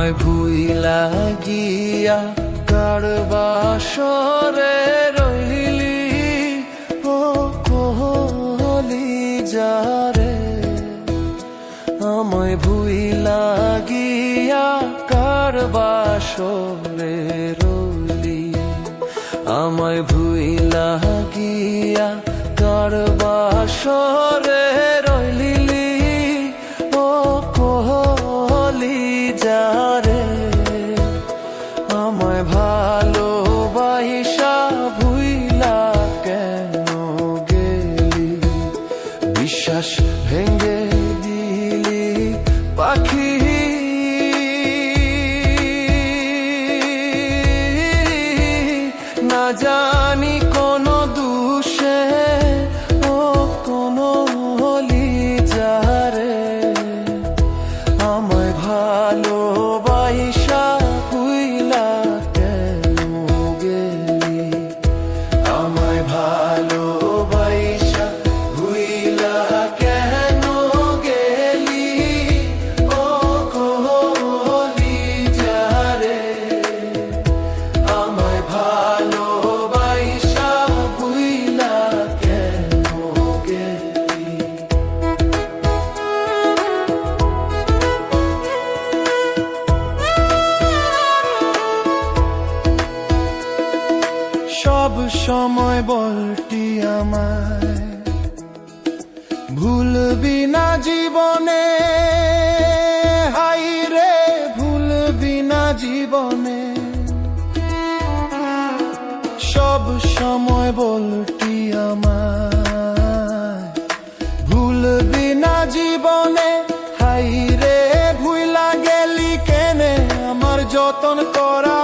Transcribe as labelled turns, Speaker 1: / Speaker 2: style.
Speaker 1: আমায় ভুইলা গিয়া কার বাসরে রইলি ও কলি যারে আমায় ভুইলা গিয়া কার বাসরে রইলি আমায় ভুইলা গিয়া কার বাসরে রইলি ও কলি যারে আমায় ভালোবাসা ভুইলা কেন গেলি বিশ্বাস ভেঙে দিলি পাখি না জানি কোন দুষে ও কোন হলি যারে আমায় ভালোবাসা ভুইলা কেন গেলি আমায় ভালোবাসা ভুইলা কেন গেলি ও কলি যারে আমায় ভালোবাসা ভুইলা কেন গেলি সব সময় বলটি আমায় ভুলবি না জীবনে হাই রে ভুলবি না জীবনে সব সময় বলটি আমায় ভুলবি না জীবনে হাই রে ভুইলা গেলি কেনে আমার যতন করা